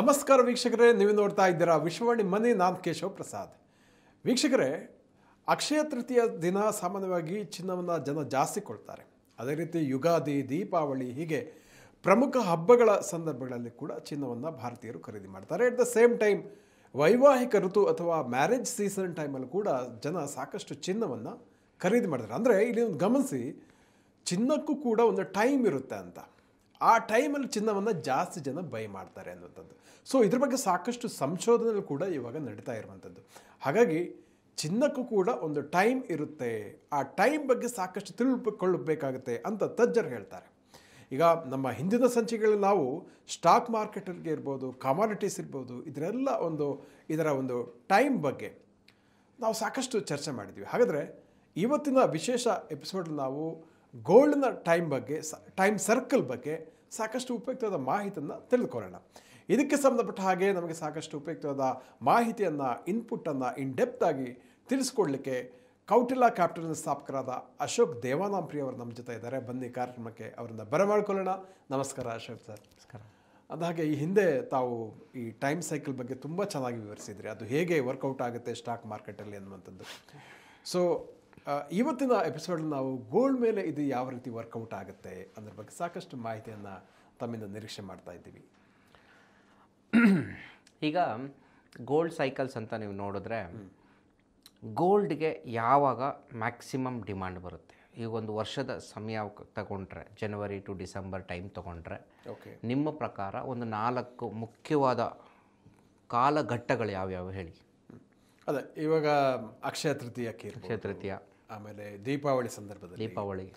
ನಮಸ್ಕಾರ ವೀಕ್ಷಕರೇ, ನೀವು ನೋಡ್ತಾ ಇದ್ದೀರಾ ವಿಶ್ವವಾಣಿ ಮನಿ. ನಾನು ಕೇಶವ್ ಪ್ರಸಾದ್. ವೀಕ್ಷಕರೇ, ಅಕ್ಷಯ ತೃತೀಯ ದಿನ ಸಾಮಾನ್ಯವಾಗಿ ಚಿನ್ನವನ್ನು ಜನ ಜಾಸ್ತಿ ಕೊಡ್ತಾರೆ. ಅದೇ ರೀತಿ ಯುಗಾದಿ, ದೀಪಾವಳಿ ಹೀಗೆ ಪ್ರಮುಖ ಹಬ್ಬಗಳ ಸಂದರ್ಭಗಳಲ್ಲಿ ಕೂಡ ಚಿನ್ನವನ್ನು ಭಾರತೀಯರು ಖರೀದಿ ಮಾಡ್ತಾರೆ. ಅಟ್ ದ ಸೇಮ್ ಟೈಮ್ ವೈವಾಹಿಕ ಋತು ಅಥವಾ ಮ್ಯಾರೇಜ್ ಸೀಸನ್ ಟೈಮಲ್ಲಿ ಕೂಡ ಜನ ಸಾಕಷ್ಟು ಚಿನ್ನವನ್ನು ಖರೀದಿ ಮಾಡ್ತಾರೆ. ಅಂದರೆ ಇಲ್ಲಿ ಒಂದು ಗಮನಿಸಿ, ಚಿನ್ನಕ್ಕೂ ಕೂಡ ಒಂದು ಟೈಮ್ ಇರುತ್ತೆ ಅಂತ. ಆ ಟೈಮಲ್ಲಿ ಚಿನ್ನವನ್ನು ಜಾಸ್ತಿ ಜನ ಬೈ ಮಾಡ್ತಾರೆ ಅನ್ನುವಂಥದ್ದು. ಸೊ ಇದ್ರ ಬಗ್ಗೆ ಸಾಕಷ್ಟು ಸಂಶೋಧನೆಗಳು ಕೂಡ ಇವಾಗ ನಡೀತಾ ಇರುವಂಥದ್ದು. ಹಾಗಾಗಿ ಚಿನ್ನಕ್ಕೂ ಕೂಡ ಒಂದು ಟೈಮ್ ಇರುತ್ತೆ. ಆ ಟೈಮ್ ಬಗ್ಗೆ ಸಾಕಷ್ಟು ತಿಳಿದುಕೊಳ್ಳಬೇಕಾಗುತ್ತೆ ಅಂತ ತಜ್ಜರು ಹೇಳ್ತಾರೆ. ಈಗ ನಮ್ಮ ಹಿಂದಿನ ಸಂಚಿಕೆಗಳಲ್ಲಿ ನಾವು ಸ್ಟಾಕ್ ಮಾರ್ಕೆಟಲ್ಲಿ ಇರ್ಬೋದು, ಕಮಾಡಿಟೀಸ್ ಇರ್ಬೋದು, ಇದರ ಒಂದು ಟೈಮ್ ಬಗ್ಗೆ ನಾವು ಸಾಕಷ್ಟು ಚರ್ಚೆ ಮಾಡಿದ್ವಿ. ಹಾಗಾದರೆ ಇವತ್ತಿನ ವಿಶೇಷ ಎಪಿಸೋಡಲ್ಲಿ ನಾವು ಗೋಲ್ಡ್ನ ಟೈಮ್ ಬಗ್ಗೆ, ಟೈಮ್ ಸರ್ಕಲ್ ಬಗ್ಗೆ ಸಾಕಷ್ಟು ಉಪಯುಕ್ತವಾದ ಮಾಹಿತಿಯನ್ನು ತಿಳಿದುಕೊಳ್ಳೋಣ. ಇದಕ್ಕೆ ಸಂಬಂಧಪಟ್ಟ ಹಾಗೆ ನಮಗೆ ಸಾಕಷ್ಟು ಉಪಯುಕ್ತವಾದ ಮಾಹಿತಿಯನ್ನು, ಇನ್ಪುಟ್ಟನ್ನು ಡೆಪ್ತ್ ಆಗಿ ತಿಳಿಸ್ಕೊಡ್ಲಿಕ್ಕೆ ಕೌಟಿಲ್ಯ ಕ್ಯಾಪಿಟಲ್ನ ಸ್ಥಾಪಕರಾದ ಅಶೋಕ್ ದೇವಾನಾಂಪ್ರಿ ಅವರು ನಮ್ಮ ಜೊತೆ ಇದ್ದಾರೆ. ಬನ್ನಿ ಕಾರ್ಯಕ್ರಮಕ್ಕೆ ಅವರನ್ನು ಬರಮಾಡ್ಕೊಳ್ಳೋಣ. ನಮಸ್ಕಾರ ಅಶೋಕ್ ಸರ್. ನಮಸ್ಕಾರ. ಅಂದಹಾಗೆ ಈ ಹಿಂದೆ ತಾವು ಈ ಟೈಮ್ ಸೈಕಲ್ ಬಗ್ಗೆ ತುಂಬ ಚೆನ್ನಾಗಿ ವಿವರಿಸಿದ್ರಿ, ಅದು ಹೇಗೆ ವರ್ಕೌಟ್ ಆಗುತ್ತೆ ಸ್ಟಾಕ್ ಮಾರ್ಕೆಟಲ್ಲಿ ಅನ್ನುವಂಥದ್ದು. ಸೊ ಇವತ್ತಿನ ಎಪಿಸೋಡಲ್ಲಿ ನಾವು ಗೋಲ್ಡ್ ಮೇಲೆ ಇದು ಯಾವ ರೀತಿ ವರ್ಕೌಟ್ ಆಗುತ್ತೆ ಅನ್ನೋದ್ರ ಬಗ್ಗೆ ಸಾಕಷ್ಟು ಮಾಹಿತಿಯನ್ನು ತಮ್ಮಿಂದ ನಿರೀಕ್ಷೆ ಮಾಡ್ತಾ ಇದ್ದೀವಿ. ಈಗ ಗೋಲ್ಡ್ ಸೈಕಲ್ಸ್ ಅಂತ ನೀವು ನೋಡಿದ್ರೆ, ಗೋಲ್ಡ್ಗೆ ಯಾವಾಗ ಮ್ಯಾಕ್ಸಿಮಮ್ ಡಿಮಾಂಡ್ ಬರುತ್ತೆ, ಈಗ ಒಂದು ವರ್ಷದ ಸಮಯ ತಗೊಂಡ್ರೆ, ಜನವರಿ ಟು ಡಿಸೆಂಬರ್ ಟೈಮ್ ತೊಗೊಂಡ್ರೆ, ನಿಮ್ಮ ಪ್ರಕಾರ ಒಂದು 4 ಮುಖ್ಯವಾದ ಕಾಲಘಟ್ಟಗಳು ಯಾವ್ಯಾವ ಹೇಳಿ? ಅದೇ ಇವಾಗ ಅಕ್ಷಯ ತೃತೀಯ, ಆಮೇಲೆ ದೀಪಾವಳಿ ಸಂದರ್ಭದಲ್ಲಿ, ದೀಪಾವಳಿ,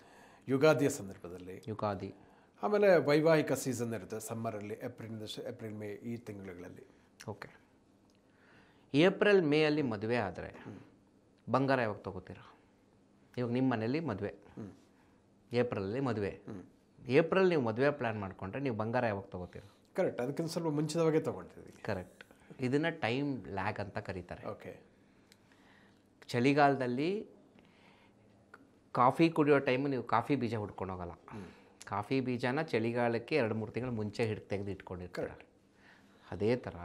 ಯುಗಾದಿಯ ಸಂದರ್ಭದಲ್ಲಿ, ಯುಗಾದಿ, ಆಮೇಲೆ ವೈವಾಹಿಕ ಸೀಸನ್ ಇರುತ್ತೆ ಸಮ್ಮರಲ್ಲಿ, ಏಪ್ರಿಲ್ ಮೇ ಈ ತಿಂಗಳುಗಳಲ್ಲಿ. ಓಕೆ. ಏಪ್ರಿಲ್ ಮೇ ಅಲ್ಲಿ ಮದುವೆ ಆದರೆ ಬಂಗಾರ ಯಾವಾಗ ತೊಗೋತೀರಾ? ಇವಾಗ ನಿಮ್ಮ ಮನೇಲಿ ಮದುವೆ, ಏಪ್ರಿಲಲ್ಲಿ ಮದುವೆ, ಏಪ್ರಿಲ್ ನೀವು ಮದುವೆ ಪ್ಲ್ಯಾನ್ ಮಾಡಿಕೊಂಡ್ರೆ ನೀವು ಬಂಗಾರ ಯಾವಾಗ ತೊಗೋತೀರಾ? ಕರೆಕ್ಟ್, ಅದಕ್ಕಿಂತ ಸ್ವಲ್ಪ ಮುಂಚಿತವಾಗೇ ತೊಗೊಳ್ತೀವಿ. ಕರೆಕ್ಟ್. ಇದನ್ನು ಟೈಮ್ ಲ್ಯಾಗ್ ಅಂತ ಕರೀತಾರೆ. ಓಕೆ. ಚಳಿಗಾಲದಲ್ಲಿ ಕಾಫಿ ಕುಡಿಯೋ ಟೈಮು ನೀವು ಕಾಫಿ ಬೀಜ ಹುಡ್ಕೊಂಡು ಹೋಗಲ್ಲ. ಕಾಫಿ ಬೀಜನ ಚಳಿಗಾಲಕ್ಕೆ 2-3 ತಿಂಗಳು ಮುಂಚೆ ತೆಗೆದು ಇಟ್ಕೊಂಡಿರ್ತಾರೆ. ಅದೇ ಥರ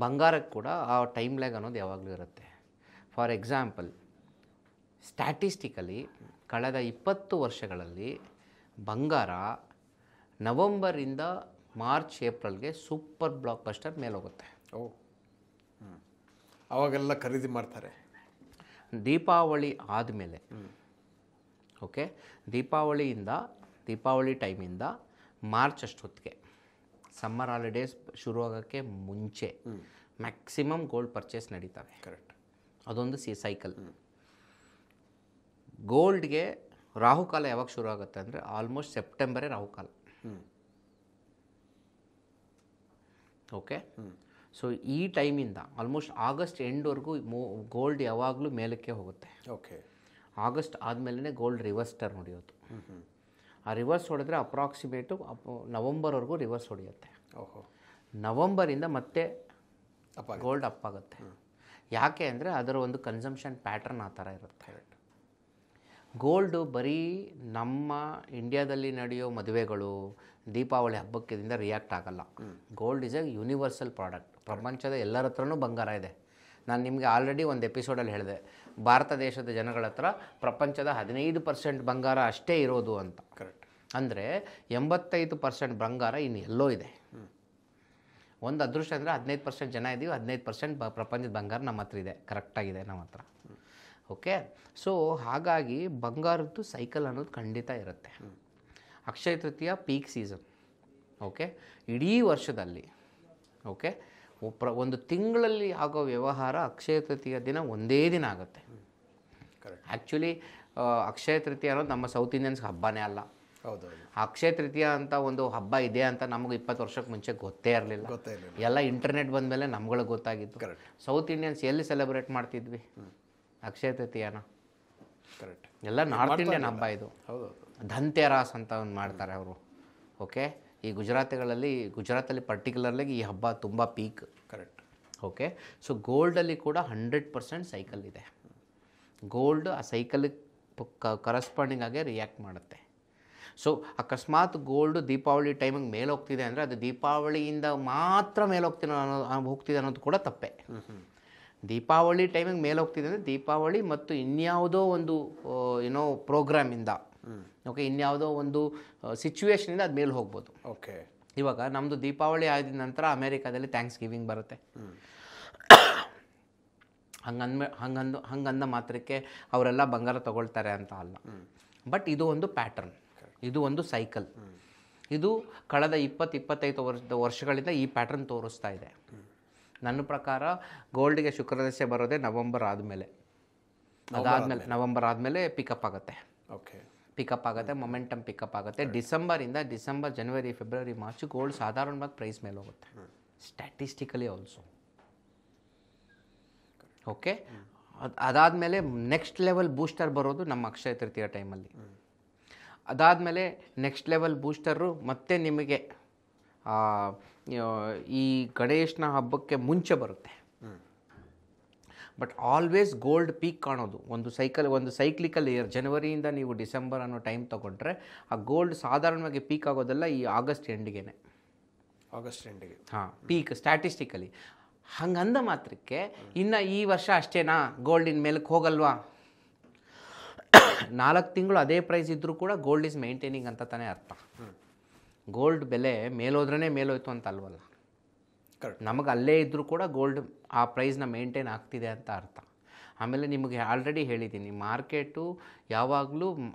ಬಂಗಾರಕ್ಕೆ ಕೂಡ ಆ ಟೈಮ್ ಲ್ಯಾಗ್ ಅನ್ನೋದು ಯಾವಾಗಲೂ ಇರುತ್ತೆ. ಫಾರ್ ಎಕ್ಸಾಂಪಲ್, ಸ್ಟ್ಯಾಟಿಸ್ಟಿಕಲಿ ಕಳೆದ 20 ವರ್ಷಗಳಲ್ಲಿ ಬಂಗಾರ ನವಂಬರಿಂದ ಮಾರ್ಚ್, ಏಪ್ರಿಲ್ಗೆ ಸೂಪರ್ ಬ್ಲಾಕ್ ಬಸ್ಟರ್ ಮೇಲೆ ಹೋಗುತ್ತೆ. ಅವಾಗೆಲ್ಲ ಖರೀದಿ ಮಾಡ್ತಾರೆ. ದೀಪಾವಳಿ ಆದಮೇಲೆ, ಓಕೆ, ದೀಪಾವಳಿ ಟೈಮಿಂದ ಮಾರ್ಚ್ ಅಷ್ಟೊತ್ತಿಗೆ, ಸಮ್ಮರ್ ಹಾಲಿಡೇಸ್ ಶುರುವಾಗೋಕ್ಕೆ ಮುಂಚೆ ಮ್ಯಾಕ್ಸಿಮಮ್ ಗೋಲ್ಡ್ ಪರ್ಚೇಸ್ ನಡೀತವೆ. ಕರೆಕ್ಟ್. ಅದೊಂದು ಸೈಕಲ್. ಗೋಲ್ಡ್ಗೆ ರಾಹುಕಾಲ ಯಾವಾಗ ಶುರು ಆಗುತ್ತೆ ಅಂದರೆ ಆಲ್ಮೋಸ್ಟ್ ಸೆಪ್ಟೆಂಬರೇ ರಾಹುಕಾಲ. ಓಕೆ. ಸೊ ಈ ಟೈಮಿಂದ ಆಲ್ಮೋಸ್ಟ್ ಆಗಸ್ಟ್ ಎಂಡ್ವರೆಗೂ ಗೋಲ್ಡ್ ಯಾವಾಗಲೂ ಮೇಲಕ್ಕೆ ಹೋಗುತ್ತೆ. ಓಕೆ. ಆಗಸ್ಟ್ ಆದಮೇಲೆ ಗೋಲ್ಡ್ ರಿವರ್ಸ್ ಟರ್ನ್ ಹೊಡೆಯೋದು. ಆ ರಿವರ್ಸ್ ಹೊಡೆದ್ರೆ ಅಪ್ರಾಕ್ಸಿಮೇಟು ನವಂಬರ್ವರೆಗೂ ರಿವರ್ಸ್ ಹೊಡೆಯುತ್ತೆ. ನವಂಬರಿಂದ ಮತ್ತೆ ಗೋಲ್ಡ್ ಅಪ್ ಆಗುತ್ತೆ. ಯಾಕೆ ಅಂದರೆ ಅದರ ಒಂದು ಕನ್ಸಂಪ್ಷನ್ ಪ್ಯಾಟ್ರನ್ ಆ ಥರ ಇರುತ್ತೆ. ಗೋಲ್ಡು ಬರೀ ನಮ್ಮ ಇಂಡಿಯಾದಲ್ಲಿ ನಡೆಯೋ ಮದುವೆಗಳು, ದೀಪಾವಳಿ ಹಬ್ಬಕ್ಕಿಂದ ರಿಯಾಕ್ಟ್ ಆಗಲ್ಲ. Gold is A universal product. ಪ್ರಪಂಚದ ಎಲ್ಲರ ಹತ್ರನೂ ಬಂಗಾರ ಇದೆ. ನಾನು ನಿಮಗೆ ಆಲ್ರೆಡಿ ಒಂದು ಎಪಿಸೋಡಲ್ಲಿ ಹೇಳಿದೆ, ಭಾರತ ದೇಶದ ಜನಗಳ ಹತ್ರ ಪ್ರಪಂಚದ 15% ಬಂಗಾರ ಅಷ್ಟೇ ಇರೋದು ಅಂತ. ಕರೆಕ್ಟ್. ಅಂದರೆ 85% ಬಂಗಾರ ಇನ್ನು ಎಲ್ಲೋ ಇದೆ. ಒಂದು ಅದೃಷ್ಟ ಅಂದರೆ 15% ಜನ ಇದ್ದೀವಿ, 15% ಪ್ರಪಂಚದ ಬಂಗಾರ ನಮ್ಮ ಹತ್ರ ಇದೆ, ಕರೆಕ್ಟಾಗಿದೆ ನಮ್ಮ ಹತ್ರ. ಓಕೆ. ಸೊ ಹಾಗಾಗಿ ಬಂಗಾರದ್ದು ಸೈಕಲ್ ಅನ್ನೋದು ಖಂಡಿತ ಇರುತ್ತೆ. Akshaya Tritiya peak season. Okay. ಇಡೀ ವರ್ಷದಲ್ಲಿ, ಓಕೆ, ಒಂದು ತಿಂಗಳಲ್ಲಿ ಆಗೋ ವ್ಯವಹಾರ ಅಕ್ಷಯ ತೃತೀಯ ದಿನ ಒಂದೇ ದಿನ ಆಗುತ್ತೆ. ಆ್ಯಕ್ಚುಲಿ ಅಕ್ಷಯ ತೃತೀಯ ಅನ್ನೋದು ನಮ್ಮ ಸೌತ್ ಇಂಡಿಯನ್ಸ್ಗೆ ಹಬ್ಬನೇ ಅಲ್ಲ. ಹೌದು. ಅಕ್ಷಯ ತೃತೀಯ ಅಂತ ಒಂದು ಹಬ್ಬ ಇದೆ ಅಂತ ನಮಗೆ 20 ವರ್ಷಕ್ಕೆ ಮುಂಚೆ ಗೊತ್ತೇ ಇರಲಿಲ್ಲ. ಎಲ್ಲ ಇಂಟರ್ನೆಟ್ ಬಂದಮೇಲೆ ನಮ್ಗಳಿಗೆ ಗೊತ್ತಾಗಿತ್ತು. ಸೌತ್ ಇಂಡಿಯನ್ಸ್ ಎಲ್ಲಿ ಸೆಲೆಬ್ರೇಟ್ ಮಾಡ್ತಿದ್ವಿ ಅಕ್ಷಯ ತೃತೀಯನ? ಕರೆಕ್ಟ್. ಎಲ್ಲ ನಾರ್ತ್ ಇಂಡಿಯನ್ ಹಬ್ಬ ಇದು. ಹೌದು. ಧನ್ತೆರಾಸ್ ಅಂತ ಒಂದು ಮಾಡ್ತಾರೆ ಅವರು. ಓಕೆ. ಈ ಗುಜರಾತಲ್ಲಿ ಪರ್ಟಿಕ್ಯುಲರ್ಲಿ ಈ ಹಬ್ಬ ತುಂಬ ಪೀಕ್. ಕರೆಕ್ಟ್. ಓಕೆ. ಸೊ ಗೋಲ್ಡಲ್ಲಿ ಕೂಡ 100% ಸೈಕಲ್ ಇದೆ. ಗೋಲ್ಡ್ ಆ ಸೈಕಲಿಗೆ ಕರಸ್ಪಾಂಡಿಂಗ್ ಆಗೇ ರಿಯಾಕ್ಟ್ ಮಾಡುತ್ತೆ. ಸೊ ಅಕಸ್ಮಾತ್ ಗೋಲ್ಡು ದೀಪಾವಳಿ ಟೈಮಿಗೆ ಮೇಲೆ ಹೋಗ್ತಿದೆ ಅಂದರೆ ಅದು ದೀಪಾವಳಿಯಿಂದ ಮಾತ್ರ ಮೇಲೆ ಹೋಗ್ತಿದೆ ಅನ್ನೋದು ಕೂಡ ತಪ್ಪೆ. ದೀಪಾವಳಿ ಟೈಮಿಗೆ ಮೇಲೆ ಹೋಗ್ತಿದೆ ಅಂದರೆ ದೀಪಾವಳಿ ಮತ್ತು ಇನ್ಯಾವುದೋ ಒಂದು ಏನೋ ಪ್ರೋಗ್ರಾಮಿಂದ, ಓಕೆ, ಇನ್ಯಾವುದೋ ಒಂದು ಸಿಚುವೇಶನಿಂದ ಅದು ಮೇಲೆ ಹೋಗ್ಬೋದು. ಓಕೆ, ಇವಾಗ ನಮ್ಮದು ದೀಪಾವಳಿ ಆದ ನಂತರ ಅಮೇರಿಕಾದಲ್ಲಿ ಥ್ಯಾಂಕ್ಸ್ ಗಿವಿಂಗ್ ಬರುತ್ತೆ. ಹಂಗಂದ ಮಾತ್ರಕ್ಕೆ ಅವರೆಲ್ಲ ಬಂಗಾರ ತಗೊಳ್ತಾರೆ ಅಂತ ಅಲ್ಲ. ಬಟ್ ಇದು ಒಂದು ಪ್ಯಾಟರ್ನ್, ಇದು ಒಂದು ಸೈಕಲ್. ಇದು ಕಳೆದ 20-25 ವರ್ಷಗಳಿಂದ ಈ ಪ್ಯಾಟರ್ನ್ ತೋರಿಸ್ತಾ ಇದೆ. ನನ್ನ ಪ್ರಕಾರ ಗೋಲ್ಡ್ಗೆ ಶುಕ್ರದಶೆ ಬರೋದೇ ನವಂಬರ್ ಆದಮೇಲೆ. ಅದಾದಮೇಲೆ ನವಂಬರ್ ಆದಮೇಲೆ ಪಿಕಪ್ ಆಗುತ್ತೆ. ಓಕೆ, ಪಿಕಪ್ ಆಗುತ್ತೆ, ಮೊಮೆಂಟಮ್ ಪಿಕಪ್ ಆಗುತ್ತೆ. ಡಿಸೆಂಬರ್, ಜನವರಿ, ಫೆಬ್ರವರಿ, ಮಾರ್ಚ್ ಗೋಲ್ಡ್ ಸಾಧಾರಣವಾಗಿ ಪ್ರೈಸ್ ಮೇಲೆ ಹೋಗುತ್ತೆ, ಸ್ಟ್ಯಾಟಿಸ್ಟಿಕಲಿ ಆಲ್ಸೋ. ಓಕೆ, ಅದಾದಮೇಲೆ ನೆಕ್ಸ್ಟ್ ಲೆವೆಲ್ ಬೂಸ್ಟರ್ ಬರೋದು ನಮ್ಮ ಅಕ್ಷಯ ತೃತೀಯ ಟೈಮಲ್ಲಿ. ಅದಾದಮೇಲೆ ನೆಕ್ಸ್ಟ್ ಲೆವೆಲ್ ಬೂಸ್ಟರು ಮತ್ತೆ ನಿಮಗೆ ಈ ಗಣೇಶನ ಹಬ್ಬಕ್ಕೆ ಮುಂಚೆ ಬರುತ್ತೆ. ಬಟ್ ಆಲ್ವೇಸ್ ಗೋಲ್ಡ್ ಪೀಕ್ ಕಾಣೋದು ಒಂದು ಸೈಕ್ಲಿಕಲ್ ಇಯರ್. ಜನವರಿಯಿಂದ ನೀವು ಡಿಸೆಂಬರ್ ಅನ್ನೋ ಟೈಮ್ ತೊಗೊಂಡ್ರೆ ಆ ಗೋಲ್ಡ್ ಸಾಧಾರಣವಾಗಿ ಪೀಕ್ ಆಗೋದೆಲ್ಲ ಈ ಆಗಸ್ಟ್ ಎಂಡಿಗೆ. ಹಾಂ, ಪೀಕ್ ಸ್ಟ್ಯಾಟಿಸ್ಟಿಕಲಿ. ಹಂಗಂದ ಮಾತ್ರಕ್ಕೆ ಇನ್ನು ಈ ವರ್ಷ ಅಷ್ಟೇನಾ ಗೋಲ್ಡಿನ ಮೇಲಕ್ಕೆ ಹೋಗಲ್ವಾ? 4 ತಿಂಗಳು ಅದೇ ಪ್ರೈಸ್ ಇದ್ದರೂ ಕೂಡ ಗೋಲ್ಡ್ ಈಸ್ ಮೇಂಟೈನಿಂಗ್ ಅಂತ ತಾನೇ ಅರ್ಥ. ಗೋಲ್ಡ್ ಬೆಲೆ ಮೇಲೋದ್ರೇ ಮೇಲೋಯ್ತು ಅಂತ ಅಲ್ವಲ್ಲ. ನಮಗೆ ಅಲ್ಲೇ ಇದ್ದರೂ ಕೂಡ ಗೋಲ್ಡ್ ಆ ಪ್ರೈಸ್ನ ಮೇಂಟೈನ್ ಆಗ್ತಿದೆ ಅಂತ ಅರ್ಥ. ಆಮೇಲೆ ನಿಮಗೆ ಆಲ್ರೆಡಿ ಹೇಳಿದ್ದೀನಿ, ಮಾರ್ಕೆಟು ಯಾವಾಗಲೂ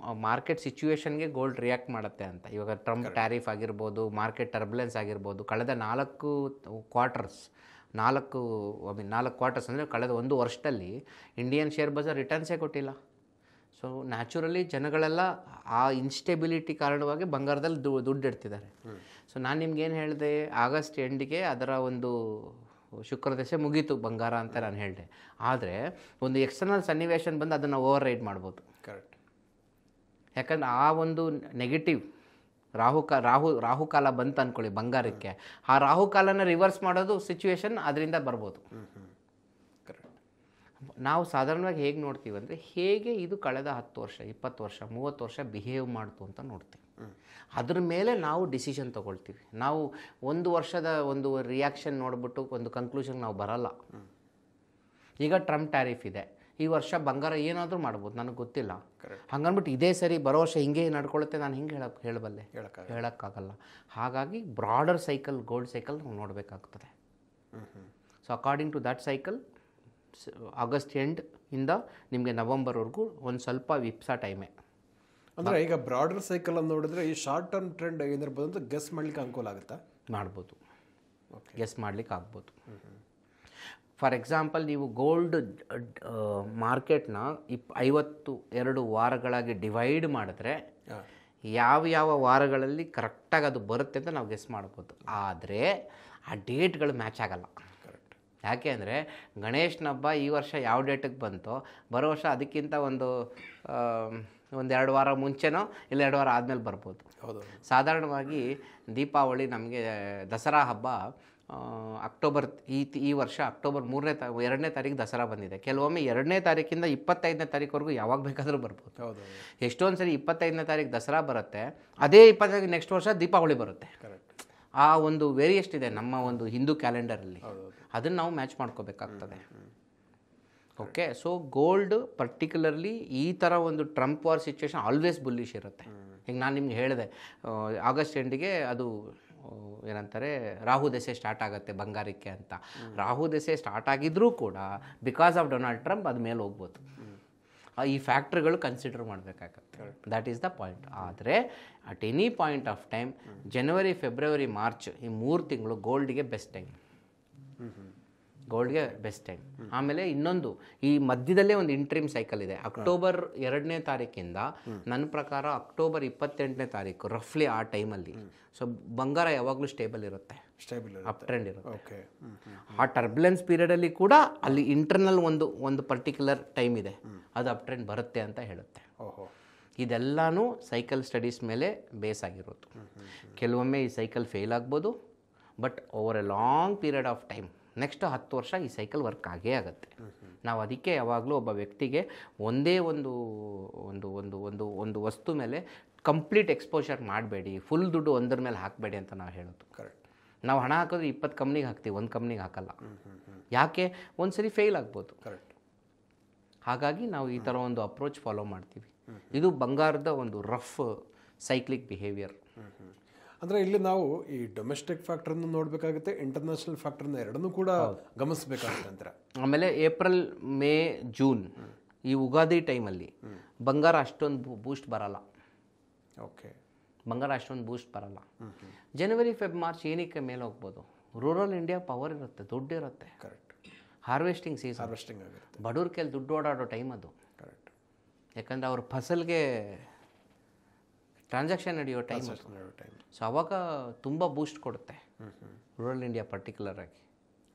ಮಾರ್ಕೆಟ್ ಸಿಚುವೇಶನ್ಗೆ ಗೋಲ್ಡ್ ರಿಯಾಕ್ಟ್ ಮಾಡುತ್ತೆ ಅಂತ. ಇವಾಗ ಟ್ರಂಪ್ ಟ್ಯಾರಿಫ್ ಆಗಿರ್ಬೋದು, ಮಾರ್ಕೆಟ್ ಟರ್ಬುಲೆನ್ಸ್ ಆಗಿರ್ಬೋದು, ಕಳೆದ 4 ಕ್ವಾರ್ಟರ್ಸ್ ಅಂದರೆ ಕಳೆದ 1 ವರ್ಷದಲ್ಲಿ ಇಂಡಿಯನ್ ಶೇರ್ ಬಜಾರ್ ರಿಟರ್ನ್ಸೇ ಕೊಟ್ಟಿಲ್ಲ. ಸೊ ನ್ಯಾಚುರಲಿ ಜನಗಳೆಲ್ಲ ಆ ಇನ್ಸ್ಟೆಬಿಲಿಟಿ ಕಾರಣವಾಗಿ ಬಂಗಾರದಲ್ಲಿ ದುಡ್ಡು ಇಡ್ತಿದ್ದಾರೆ. ಸೊ ನಾನು ನಿಮ್ಗೇನು ಹೇಳಿದೆ, ಆಗಸ್ಟ್ ಎಂಡಿಗೆ ಅದರ ಒಂದು ಶುಕ್ರದಶೆ ಮುಗೀತು ಬಂಗಾರ ಅಂತ ನಾನು ಹೇಳಿದೆ. ಆದರೆ ಒಂದು ಎಕ್ಸ್ಟರ್ನಲ್ ಸನ್ನಿವೇಶನ್ ಬಂದು ಅದನ್ನು ಓವರ್ ರೈಡ್ ಮಾಡ್ಬೋದು. ಕರೆಕ್ಟ್. ಯಾಕಂದ್ರೆ ಆ ಒಂದು ನೆಗೆಟಿವ್ ರಾಹುಕಾಲ ಬಂತು ಅಂದ್ಕೊಳ್ಳಿ ಬಂಗಾರಕ್ಕೆ, ಆ ರಾಹುಕಾಲನ ರಿವರ್ಸ್ ಮಾಡೋದು ಸಿಚುವೇಶನ್ ಅದರಿಂದ ಬರ್ಬೋದು. ನಾವು ಸಾಧಾರಣವಾಗಿ ಹೇಗೆ ನೋಡ್ತೀವಿ ಅಂದರೆ, ಹೇಗೆ ಇದು ಕಳೆದ 10 ವರ್ಷ, 20 ವರ್ಷ, 30 ವರ್ಷ ಬಿಹೇವ್ ಮಾಡ್ತು ಅಂತ ನೋಡ್ತೀವಿ. ಅದ್ರ ಮೇಲೆ ನಾವು ಡಿಸಿಷನ್ ತೊಗೊಳ್ತೀವಿ. ನಾವು 1 ವರ್ಷದ ಒಂದು ರಿಯಾಕ್ಷನ್ ನೋಡಿಬಿಟ್ಟು ಒಂದು ಕನ್ಕ್ಲೂಷನ್ ನಾವು ಬರಲ್ಲ. ಈಗ ಟ್ರಂಪ್ ಟ್ಯಾರಿಫ್ ಇದೆ, ಈ ವರ್ಷ ಬಂಗಾರ ಏನಾದರೂ ಮಾಡ್ಬೋದು, ನನಗೆ ಗೊತ್ತಿಲ್ಲ. ಹಂಗನ್ಬಿಟ್ಟು ಇದೇ ಸರಿ ಬರೋ ವರ್ಷ ಹಿಂಗೆ ನಡ್ಕೊಳ್ಳುತ್ತೆ ನಾನು ಹಿಂಗೆ ಹೇಳಬಲ್ಲೆ? ಹೇಳೋಕ್ಕಾಗಲ್ಲ. ಹಾಗಾಗಿ ಬ್ರಾಡರ್ ಸೈಕಲ್, ಗೋಲ್ಡ್ ಸೈಕಲ್ ನಾವು ನೋಡಬೇಕಾಗ್ತದೆ. So according to that cycle August end ಇಂದ ನಿಮಗೆ ನವಂಬರ್ವರೆಗೂ ಒಂದು ಸ್ವಲ್ಪ ವಿಪ್ಸಾ ಟೈಮೇ. ಅಂದರೆ ಈಗ ಬ್ರಾಡರ್ ಸೈಕಲ್ ಅನ್ನು ನೋಡಿದ್ರೆ ಈ ಶಾರ್ಟ್ ಟರ್ಮ್ ಟ್ರೆಂಡ್ ಏನಿರ್ಬೋದು ಅಂತ ಗೆಸ್ ಮಾಡ್ಲಿಕ್ಕೆ ಅನುಕೂಲ ಆಗುತ್ತಾ? ಮಾಡ್ಬೋದು, ಗೆಸ್ ಮಾಡ್ಲಿಕ್ಕೆ ಆಗ್ಬೋದು. ಫಾರ್ ಎಕ್ಸಾಂಪಲ್, ನೀವು ಗೋಲ್ಡ್ ಮಾರ್ಕೆಟ್ನ 52 ವಾರಗಳಾಗಿ ಡಿವೈಡ್ ಮಾಡಿದ್ರೆ ಯಾವ ವಾರಗಳಲ್ಲಿ ಕರೆಕ್ಟಾಗಿ ಅದು ಬರುತ್ತೆ ಅಂತ ನಾವು ಗೆಸ್ ಮಾಡ್ಬೋದು. ಆದರೆ ಆ ಡೇಟ್ಗಳು ಮ್ಯಾಚ್ ಆಗಲ್ಲ. ಯಾಕೆ ಅಂದರೆ ಗಣೇಶನ ಹಬ್ಬ ಈ ವರ್ಷ ಯಾವ ಡೇಟಿಗೆ ಬಂತೋ, ಬರೋ ವರ್ಷ ಅದಕ್ಕಿಂತ ಒಂದು 2 ವಾರ ಮುಂಚೆನೋ ಇಲ್ಲ 2 ವಾರ ಆದಮೇಲೆ ಬರ್ಬೋದು. ಸಾಧಾರಣವಾಗಿ ದೀಪಾವಳಿ, ನಮಗೆ ದಸರಾ ಹಬ್ಬ ಅಕ್ಟೋಬರ್, ಈ ವರ್ಷ ಅಕ್ಟೋಬರ್ 2ನೇ ತಾರೀಕು ದಸರಾ ಬಂದಿದೆ. ಕೆಲವೊಮ್ಮೆ 2ನೇ ತಾರೀಕಿಂದ 25ನೇ ತಾರೀಕುವರೆಗೂ ಯಾವಾಗ ಬೇಕಾದರೂ ಬರ್ಬೋದು. ಎಷ್ಟೊಂದು ಸರಿ 25ನೇ ತಾರೀಕು ದಸರಾ ಬರುತ್ತೆ, ಅದೇ 25 ನೆಕ್ಸ್ಟ್ ವರ್ಷ ದೀಪಾವಳಿ ಬರುತ್ತೆ. ಆ ಒಂದು ವೇರಿಯೇಷನ್ ಇದೆ ನಮ್ಮ ಒಂದು ಹಿಂದೂ ಕ್ಯಾಲೆಂಡರಲ್ಲಿ, ಅದನ್ನು ನಾವು ಮ್ಯಾಚ್ ಮಾಡ್ಕೋಬೇಕಾಗ್ತದೆ. ಓಕೆ, ಸೊ ಗೋಲ್ಡ್ ಪರ್ಟಿಕ್ಯುಲರ್ಲಿ ಈ ಥರ ಒಂದು Trump war situation always bullish ಇರುತ್ತೆ. ಈಗ ನಾನು ನಿಮ್ಗೆ ಹೇಳಿದೆ, ಆಗಸ್ಟ್ ಎಂಡಿಗೆ ಅದು ಏನಂತಾರೆ ರಾಹು ದಶೆ ಸ್ಟಾರ್ಟ್ ಆಗುತ್ತೆ ಬಂಗಾರಕ್ಕೆ ಅಂತ. ರಾಹು ದಶೆ ಸ್ಟಾರ್ಟ್ ಆಗಿದ್ರೂ ಕೂಡ ಬಿಕಾಸ್ ಆಫ್ ಡೊನಾಲ್ಡ್ ಟ್ರಂಪ್ ಅದು ಮೇಲೆ ಹೋಗ್ಬೋದು. ಈ ಫ್ಯಾಕ್ಟ್ರಿಗಳು ಕನ್ಸಿಡರ್ ಮಾಡಬೇಕಾಗತ್ತೆ. That is the point. ಆದರೆ at any point of time January, February, March ಈ 3 ತಿಂಗಳು ಗೋಲ್ಡ್ಗೆ ಬೆಸ್ಟ್ ಟೈಮ್. ಆಮೇಲೆ ಇನ್ನೊಂದು, ಈ ಮಧ್ಯದಲ್ಲೇ ಒಂದು ಇಂಟ್ರೀಮ್ ಸೈಕಲ್ ಇದೆ. ಅಕ್ಟೋಬರ್ 2ನೇ ತಾರೀಕಿಂದ ನನ್ನ ಪ್ರಕಾರ ಅಕ್ಟೋಬರ್ 28ನೇ ತಾರೀಕು ರಫ್ಲಿ ಆ ಟೈಮಲ್ಲಿ. ಸೊ ಬಂಗಾರ ಯಾವಾಗಲೂ ಸ್ಟೇಬಲ್ ಇರುತ್ತೆ, ಅಪ್ ಟ್ರೆಂಡ್ ಇರುತ್ತೆ. ಆ ಟರ್ಬುಲೆನ್ಸ್ ಪೀರಿಯಡಲ್ಲಿ ಕೂಡ ಅಲ್ಲಿ ಇಂಟರ್ನಲ್ ಒಂದು ಪರ್ಟಿಕ್ಯುಲರ್ ಟೈಮ್ ಇದೆ, ಅದು ಅಪ್ ಟ್ರೆಂಡ್ ಬರುತ್ತೆ ಅಂತ ಹೇಳುತ್ತೆ. ಇದೆಲ್ಲನೂ ಸೈಕಲ್ ಸ್ಟಡೀಸ್ ಮೇಲೆ ಬೇಸ್ ಆಗಿರೋದು. ಕೆಲವೊಮ್ಮೆ ಈ ಸೈಕಲ್ ಫೇಲ್ ಆಗ್ಬೋದು, but over A long period of time next 10 ವರ್ಷ ಈ ಸೈಕಲ್ ವರ್ಕ್ ಆಗೇ ಆಗುತ್ತೆ. ನಾವು ಅದಕ್ಕೆ ಯಾವಾಗಲೂ ಒಬ್ಬ ವ್ಯಕ್ತಿಗೆ ಒಂದೇ ಒಂದು ವಸ್ತು ಮೇಲೆ ಕಂಪ್ಲೀಟ್ ಎಕ್ಸ್ಪೋಷರ್ ಮಾಡಬೇಡಿ, ಫುಲ್ ದುಡ್ಡು ಒಂದರ ಮೇಲೆ ಹಾಕಬೇಡಿ ಅಂತ ನಾವು ಹೇಳೋದು. ಕರೆಕ್ಟ್. ನಾವು ಹಣ ಹಾಕಿದ್ರೆ 20 ಕಂಪ್ನಿಗೆ ಹಾಕ್ತೀವಿ, ಒಂದು ಕಂಪ್ನಿಗೆ ಹಾಕಲ್ಲ. ಯಾಕೆ? ಒಂದು ಸರಿ ಫೇಲ್ ಆಗ್ಬೋದು. ಕರೆಕ್ಟ್. ಹಾಗಾಗಿ ನಾವು ಈ ಥರ ಒಂದು ಅಪ್ರೋಚ್ ಫಾಲೋ ಮಾಡ್ತೀವಿ. ಇದು ಬಂಗಾರದ ಒಂದು ರಫ್ ಸೈಕ್ಲಿಕ್ ಬಿಹೇವಿಯರ್. ಅಂದರೆ ಇಲ್ಲಿ ನಾವು ಈ ಡೊಮೆಸ್ಟಿಕ್ ಫ್ಯಾಕ್ಟ್ರನ್ನು ನೋಡಬೇಕಾಗುತ್ತೆ, ಇಂಟರ್ನ್ಯಾಷನಲ್ ಫ್ಯಾಕ್ಟ್ರನ್ನ ಎರಡನ್ನೂ ಕೂಡ ಗಮನಿಸಬೇಕಾಗುತ್ತೆ ಅಂತಾರೆ. ಆಮೇಲೆ ಏಪ್ರಿಲ್, ಮೇ, ಜೂನ್ ಈ ಉಗಾದಿ ಟೈಮಲ್ಲಿ ಬಂಗಾರ ಅಷ್ಟೊಂದು ಬೂಸ್ಟ್ ಬರಲ್ಲ. ಓಕೆ. ಬಂಗಾರ ಅಷ್ಟೊಂದು ಬೂಸ್ಟ್ ಬರಲ್ಲ. ಜನವರಿ, ಫೆಬ್, ಮಾರ್ಚ್ ಏನಕ್ಕೆ ಮೇಲೆ ಹೋಗ್ಬೋದು. ರೂರಲ್ ಇಂಡಿಯಾ ಪವರ್ ಇರುತ್ತೆ, ದುಡ್ಡು ಇರುತ್ತೆ. ಕರೆಕ್ಟ್. ಹಾರ್ವೆಸ್ಟಿಂಗ್ ಸೀಸನ್, ಹಾರ್ವೆಸ್ಟಿಂಗ್ ಆಗುತ್ತೆ. ಬಡವ್ರ ಕೈಲಿ ದುಡ್ಡು ಓಡಾಡೋ ಟೈಮ್ ಅದು. ಕರೆಕ್ಟ್. ಯಾಕಂದರೆ ಅವ್ರ ಫಸಲ್ಗೆ ಟ್ರಾನ್ಸಾಕ್ಷನ್ ನಡೆಯೋ ಟೈಮ್. ಸೊ ಅವಾಗ ತುಂಬ ಬೂಸ್ಟ್ ಕೊಡುತ್ತೆ ರೂರಲ್ ಇಂಡಿಯಾ ಪರ್ಟಿಕ್ಯುಲರ್ ಆಗಿ.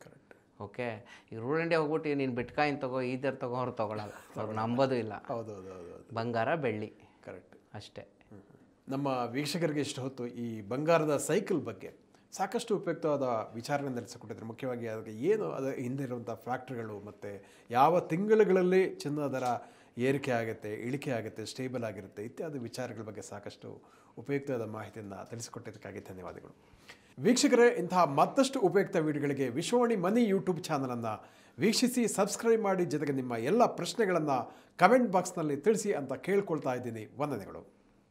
ಕರೆಕ್ಟ್. ಓಕೆ. ಈಗ ರೂರಲ್ ಇಂಡಿಯಾ ಹೋಗ್ಬಿಟ್ಟು ನೀನು ಬಿಟ್ಕಾಯಿನ್ ತಗೋ, ಈದರ್ ತಗೋ, ಅವ್ರು ತೊಗೊಳಲ್ಲ, ಅವ್ರು ನಂಬೋದು ಇಲ್ಲ. ಬಂಗಾರ, ಬೆಳ್ಳಿ. ಕರೆಕ್ಟ್. ಅಷ್ಟೇ. ನಮ್ಮ ವೀಕ್ಷಕರಿಗೆ ಇಷ್ಟು ಹೊತ್ತು ಈ ಬಂಗಾರದ ಸೈಕಲ್ ಬಗ್ಗೆ ಸಾಕಷ್ಟು ಉಪಯುಕ್ತವಾದ ವಿಚಾರಣೆ ನಡೆಸಿಕೊಟ್ಟಿದ್ರು. ಮುಖ್ಯವಾಗಿ ಅದಕ್ಕೆ ಏನು ಅದರ ಹಿಂದೆ ಇರುವಂಥ ಫ್ಯಾಕ್ಟ್ರಿಗಳು ಮತ್ತು ಯಾವ ತಿಂಗಳುಗಳಲ್ಲಿ ಚಿನ್ನದ ದರ ಏರಿಕೆ ಆಗುತ್ತೆ, ಇಳಿಕೆ ಆಗುತ್ತೆ, ಸ್ಟೇಬಲ್ ಆಗಿರುತ್ತೆ ಇತ್ಯಾದಿ ವಿಚಾರಗಳ ಬಗ್ಗೆ ಸಾಕಷ್ಟು ಉಪಯುಕ್ತವಾದ ಮಾಹಿತಿಯನ್ನು ತಿಳಿಸಿಕೊಟ್ಟಿದ್ದಕ್ಕಾಗಿ ಧನ್ಯವಾದಗಳು. ವೀಕ್ಷಕರೇ, ಇಂತಹ ಮತ್ತಷ್ಟು ಉಪಯುಕ್ತ ವಿಡಿಯೋಗಳಿಗೆ ವಿಶ್ವವಾಣಿ ಮನಿ ಯೂಟ್ಯೂಬ್ ಚಾನಲನ್ನು ವೀಕ್ಷಿಸಿ, ಸಬ್ಸ್ಕ್ರೈಬ್ ಮಾಡಿ, ಜೊತೆಗೆ ನಿಮ್ಮ ಎಲ್ಲ ಪ್ರಶ್ನೆಗಳನ್ನು ಕಮೆಂಟ್ ಬಾಕ್ಸ್ನಲ್ಲಿ ತಿಳಿಸಿ ಅಂತ ಕೇಳ್ಕೊಳ್ತಾ ಇದ್ದೀನಿ. ವಂದನೆಗಳು.